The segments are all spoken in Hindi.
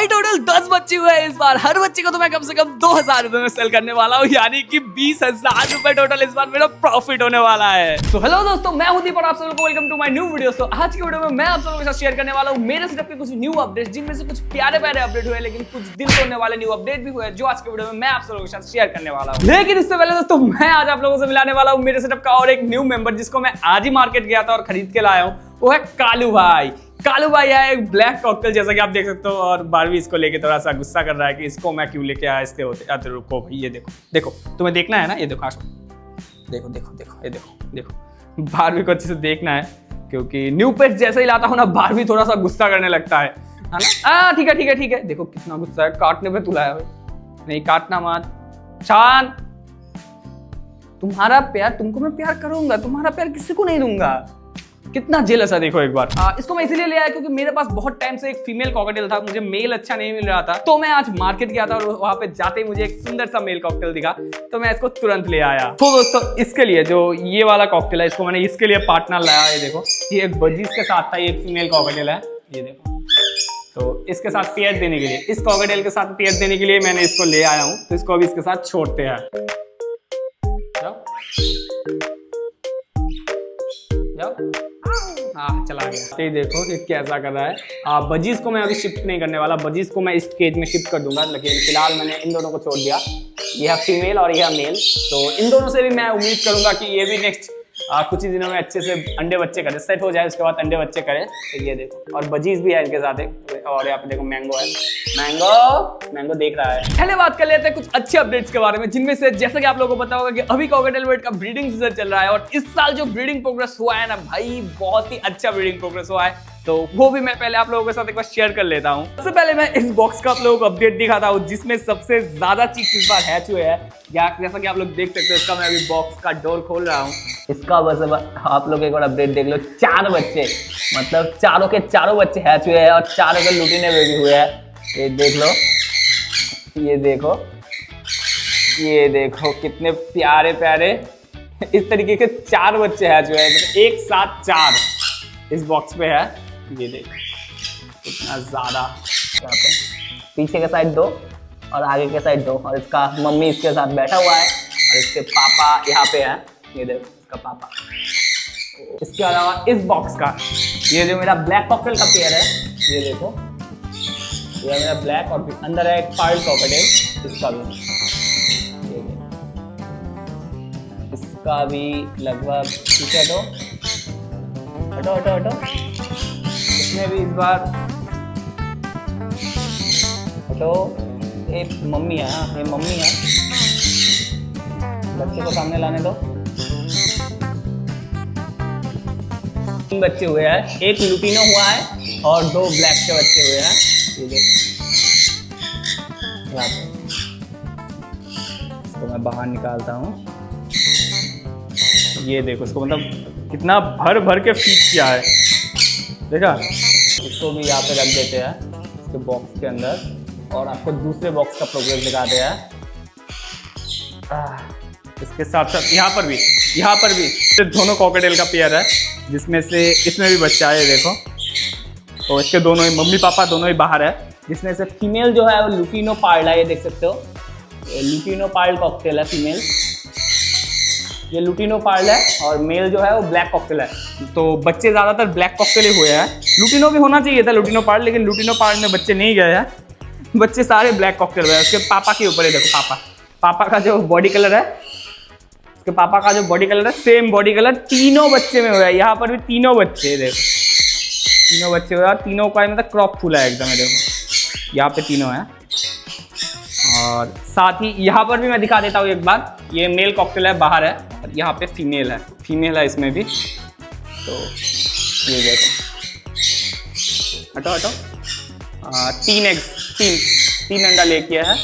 भाई टोटल 10 बच्चे हुए हैं इस बार। हर बच्चे को तो मैं कम से कम 2000 रुपए में सेल करने वाला हूँ, यानी कि 20,000 रुपए टोटल इस बार मेरा प्रॉफिट होने वाला है। तो हेलो दोस्तों, मैं हूं दीप और आप सबको welcome to my new video. तो आज की वीडियो में मैं आप सबके साथ शेयर करने वाला हूँ मेरे सेटअप के कुछ न्यू अपडेट्स, जिनमें से कुछ प्यारे प्यारे अपडेट हुए, लेकिन कुछ दिल तोड़ने वाले न्यू अपडेट भी हुए, जो आज की वीडियो में मैं आप सबके साथ शेयर करने वाला हूँ। लेकिन इससे पहले दोस्तों, मैं आज आप लोगों से मिलाने वाला हूँ मेरे सेटअप का और एक न्यू मेंबर, जिसको मैं आज ही मार्केट गया था और खरीद के लाया हूँ। वो है कालू भाई। कालू भाई है एक ब्लैक कॉकटेल, जैसा कि आप देख सकते हो, और बारहवीं इसको लेके थोड़ा सा गुस्सा कर रहा है कि इसको मैं क्यों लेके आया, इसके होते। तो रुको भाई, ये देखो देखो, तुम्हें देखना है ना, ये देखो देखो देखो देखो, ये देखो देखो, बारहवीं को अच्छे से देखना है, क्योंकि न्यू पेट जैसे ही लाता हूँ ना, बारहवीं थोड़ा सा गुस्सा करने लगता है ना। ठीक है ठीक है ठीक है, देखो कितना गुस्सा है, काटने पे तुला है भाई। नहीं काटना मत, शांत। तुम्हारा प्यार, तुमको मैं प्यार करूंगा, तुम्हारा प्यार किसी को नहीं दूंगा। कितना जेलस है देखो एक बार। इसको मैं इसीलिए ले आया क्योंकि मेरे पास बहुत टाइम से एक फीमेल कॉकटेल था, मुझे मेल अच्छा नहीं मिल रहा था। तो मैं आज मार्केट गया था और वहां पे जाते ही मुझे एक सुंदर सा मेल कॉकटेल दिखा, तो मैं इसको तुरंत ले आया। तो दोस्तों, इसके लिए जो ये वाला कॉकटेल है, इसको मैंने इसके लिए पार्टनर लाया। ये देखो, ये एक बजीज के साथ था, ये एक फीमेल कॉकटेल है, ये देखो। तो इसके साथ पेयर देने के लिए, इस कॉकटेल के साथ पेयर देने के लिए मैंने इसको ले आया हूँ। तो इसको अभी इसके साथ छोड़ते हैं। हाँ, चला गया। ये देखो कि कैसा कर रहा है। बजीज को मैं अभी शिफ्ट नहीं करने वाला, बजीज को मैं इस केज में शिफ्ट कर दूंगा, लेकिन फिलहाल मैंने इन दोनों को छोड़ दिया। यह फीमेल और यह मेल, तो इन दोनों से भी मैं उम्मीद करूंगा कि ये भी नेक्स्ट कुछ ही दिनों में अच्छे से अंडे बच्चे करे, सेट हो जाए, उसके बाद अंडे बच्चे करे। तो ये देखो, और बजीज भी है इनके साथ एक, और यहाँ पे देखो मैंगो है, मैंगो देख रहा है। पहले बात कर लेते हैं कुछ अच्छे अपडेट्स के बारे में, जिनमें से जैसा कि आप लोगों को पता होगा कि अभी कॉकटेल वेट का ब्रीडिंग सीजन चल रहा है, और इस साल जो ब्रीडिंग प्रोग्रेस हुआ है ना भाई, बहुत ही अच्छा ब्रीडिंग प्रोग्रेस हुआ है। तो वो भी मैं पहले आप लोगों के साथ एक बार शेयर कर लेता हूँ। सबसे पहले मैं इस बॉक्स का आप लोगों को अपडेट दिखाता हूँ, जिसमें सबसे ज्यादा चीज इस बार हैच हुए हैं। जैसा कि आप लोग देख सकते हो, इसका मैं अभी बॉक्स का डोर खोल रहा हूँ। इसका बस आप लोग एक बार अपडेट देख लो, 4 बच्चे, मतलब चारों के चारों बच्चे हैच हुए हैं, और चारों के लुटीने बेबी हुए हैं। ये देख लो, ये देखो, ये देखो कितने प्यारे प्यारे इस तरीके के 4 बच्चे हैच हुए हैं, मतलब एक साथ 4 इस बॉक्स पे है। ये देखो कितना ज्यादा। पीछे के साइड 2 और आगे के साइड 2, और इसका मम्मी इसके साथ बैठा हुआ है, और इसके पापा यहाँ पे है। ये देखो इसका पापा। इसके अलावा इस बॉक्स का ये जो मेरा ब्लैक कॉकटेल का पेयर है, ये देखो, ये मेरा ब्लैक, और अंदर है एक पर्ल कॉकटेल, इसका भी, ये इसका भी लगभग। पीछे हटो हटो हटो, इसमें भी इस बार हटो। ये मम्मी है, ये मम्मी है, बच्चे को सामने लाने दो। 3 बच्चे हुए हैं, एक लुटीनो हुआ है और 2 ब्लैक के बच्चे हुए हैं। ये देखो, इसको मैं बाहर निकालता हूँ। ये देखो, इसको मतलब कितना भर भर के फीड किया है, देखा। इसको भी यहाँ पे रख देते हैं इसके बॉक्स के अंदर, और आपको दूसरे बॉक्स का प्रोग्रेस दिखाते हैं। इसके साथ साथ यहाँ पर भी दोनों कॉकटेल का पेयर है, जिसमें से इसमें भी बच्चा है, ये देखो। तो इसके दोनों ही मम्मी पापा दोनों ही बाहर है, जिसमें से फीमेल जो है वो लुटीनो पार्ल है, ये देख सकते हो, ये लुटीनो पार्ल कॉकटेल है फीमेल, ये लुटीनो पार्ल है, और मेल जो है वो ब्लैक कॉकटेल है। तो बच्चे ज्यादातर ब्लैक कॉकटेल ही हुए हैं। लुटीनो भी होना चाहिए था, लुटीनो पार्ल, लेकिन लुटीनो पार्ल में बच्चे नहीं गए हैं, बच्चे सारे ब्लैक कॉकटेल हुए हैं। उसके पापा के ऊपर ही देखो, पापा का जो बॉडी कलर है, उसके पापा का जो बॉडी कलर है, सेम बॉडी कलर तीनों बच्चे में हुआ है। यहाँ पर भी तीनों बच्चे, देखो तीनों बच्चे हुए, और तीनों का मतलब क्रॉप फुल है एकदम, देखो यहाँ पे तीनों है। और साथ ही यहाँ पर भी मैं दिखा देता हूँ एक बार, ये मेल कॉकटेल है, बाहर है, और यहाँ पे फीमेल है इसमें भी। तो ये देखो, हटो हटो, 3 अंडा लेके है,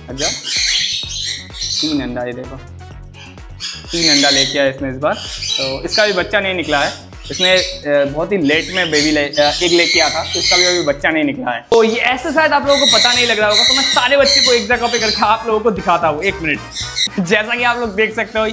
अच्छा 3 अंडा, ये देखो 3 अंडा लेके आया इसने इस बार। तो इसका भी बच्चा नहीं निकला है, इसने बहुत ही लेट में बेबी एग लेके आया था, तो इसका भी अभी बच्चा नहीं निकला है। तो ये ऐसे शायद आप लोगों को पता नहीं लग रहा होगा, तो मैं सारे बच्चे को एक जगह पे करके आप लोगों को दिखाता हूँ, 1 मिनट। जैसा कि आप लोग देख सकते हो,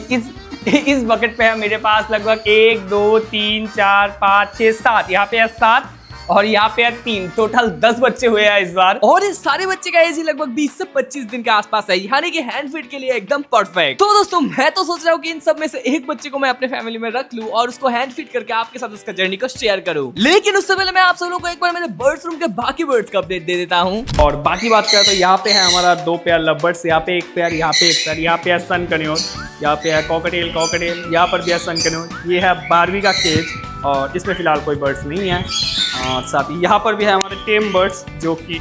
इस बकेट पे है मेरे पास लगभग 1 2 3 4 5 6 7, यहाँ पे है 7, और यहाँ पे है 3, टोटल 10 बच्चे हुए हैं इस बार। और इस सारे बच्चे का एज ही लगभग 20 से 25 दिन के आसपास है, यानी कि हैंड फीड के लिए एकदम परफेक्ट। तो दोस्तों मैं तो सोच रहा हूँ कि इन सब में से एक बच्चे को मैं अपने फैमिली में रख लूं और उसको हैंड फीड करके आपके साथ उसका जर्नी को शेयर करूं। लेकिन उससे पहले मैं आप सब लोगों को एक बार मेरे बर्ड्स रूम के बाकी बर्ड्स का अपडेट दे देता हूँ। और बाकी बात करें तो यहाँ पे है हमारा 2 पेयर लवबर्ड्स, यहाँ पे 1 पेयर, यहाँ पे 1 पेयर, यहाँ पे है सन कन्योर, यहाँ पे है कॉकटेल, यहाँ पर भी है सन कन्योर। ये है बारबी का केज और इसमें फिलहाल कोई बर्ड्स नहीं है। और साथ ही यहाँ पर भी है हमारे टेम बर्ड्स जो कि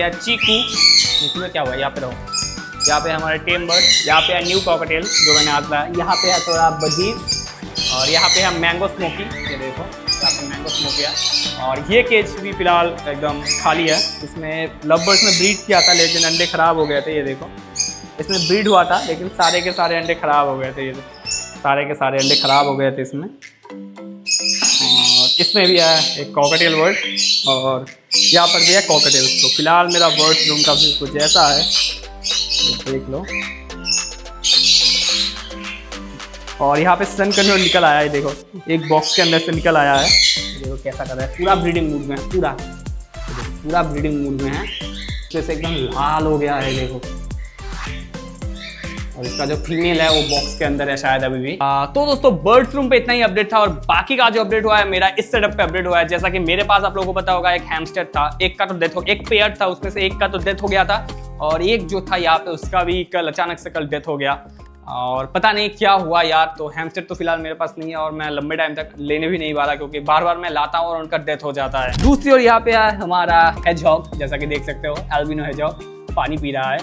है चीकू, इसमें क्या हुआ, यहाँ पे रहो, यहाँ पे हमारे टेम बर्ड्स, यहाँ पे है न्यू कॉकटेल जो मैंने आज लाया, यहाँ पे है थोड़ा बजीज और यहाँ पे है मैंगो स्मोकी, ये देखो यहाँ पे मैंगो स्मोकी है। और ये केज भी फिलहाल एकदम खाली है। इसमें लवबर्ड्स में ब्रीड किया था लेकिन अंडे खराब हो गए थे, ये देखो इसमें ब्रीड हुआ था लेकिन सारे के सारे अंडे खराब हो गए थे, ये सारे के सारे अंडे खराब हो गए थे इसमें। और इसमें भी है एक कॉकटेल बर्ड और यहाँ पर भी है कॉकटेल। तो फिलहाल मेरा बर्ड्स रूम का भी कुछ ऐसा है, देख लो। और यहाँ पे सन कन्योर निकल आया है, देखो एक बॉक्स के अंदर से निकल आया है, देखो कैसा कर रहा है, पूरा ब्रीडिंग मूड में है, पूरा ब्रीडिंग मूड में है, जैसे एकदम लाल हो गया है, देखो। और इसका जो फीमेल है वो बॉक्स के अंदर है शायद अभी भी। तो दोस्तों बर्ड्स रूम पे इतना ही अपडेट था और बाकी का जो अपडेट हुआ है मेरा इस सेटअप पे अपडेट हुआ है। जैसा कि मेरे पास आप लोगों को पता होगा एक हैमस्टर था, एक का तो डेथ हो, एक पेयर था उसमें से एक का तो डेथ हो गया था और एक जो था यहाँ पे उसका भी कल अचानक से कल डेथ हो गया और पता नहीं क्या हुआ यार। तो हैमस्टर तो फिलहाल मेरे पास नहीं है और मैं लंबे टाइम तक लेने भी नहीं पा रहा क्योंकि बार बार मैं लाता हूँ और उनका डेथ हो जाता है। दूसरी ओर यहाँ पे है हमारा हेजहॉग, जैसा कि देख सकते हो एल्बिनो हेजहॉग पानी पी रहा है।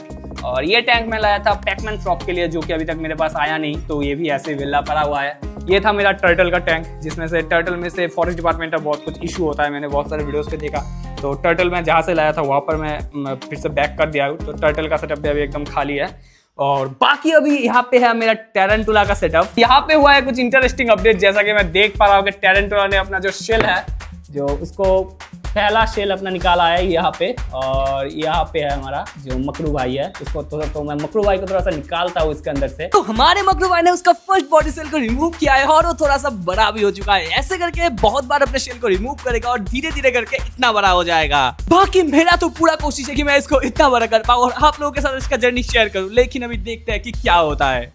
और ये टैंक मैं लाया था पैकमैन फ्रॉक के लिए जो कि अभी तक मेरे पास आया नहीं, तो ये भी ऐसे विला पड़ा हुआ है। ये था मेरा टर्टल का टैंक जिसमें से टर्टल में से फॉरेस्ट डिपार्टमेंट का बहुत कुछ इशू होता है, मैंने बहुत सारे वीडियोस पे देखा। तो टर्टल मैं जहाँ से लाया था वहाँ पर मैं फिर से बैक कर दिया हूँ, तो टर्टल का सेटअप भी अभी एकदम खाली है। और बाकी अभी यहाँ पे है मेरा टेरेंटुला का सेटअप। यहाँ पे हुआ है कुछ इंटरेस्टिंग अपडेट, जैसा कि मैं देख पा रहा हूँ कि टेरेंटुला ने अपना जो शेल है, जो उसको पहला शेल अपना निकाला है यहाँ पे। और यहाँ पे है हमारा जो मकरू भाई है, इसको तो मैं मकरू भाई को थोड़ा सा निकालता हूँ इसके अंदर से। तो हमारे मकरू भाई ने उसका फर्स्ट बॉडी सेल को रिमूव किया है और वो थोड़ा सा बड़ा भी हो चुका है। ऐसे करके बहुत बार अपने शेल को रिमूव करेगा और धीरे धीरे करके इतना बड़ा हो जाएगा। बाकी मेरा तो पूरा कोशिश है कि मैं इसको इतना बड़ा कर पाऊँ और आप लोगों के साथ इसका जर्नी शेयर करूँ, लेकिन अभी देखते हैं कि क्या होता है।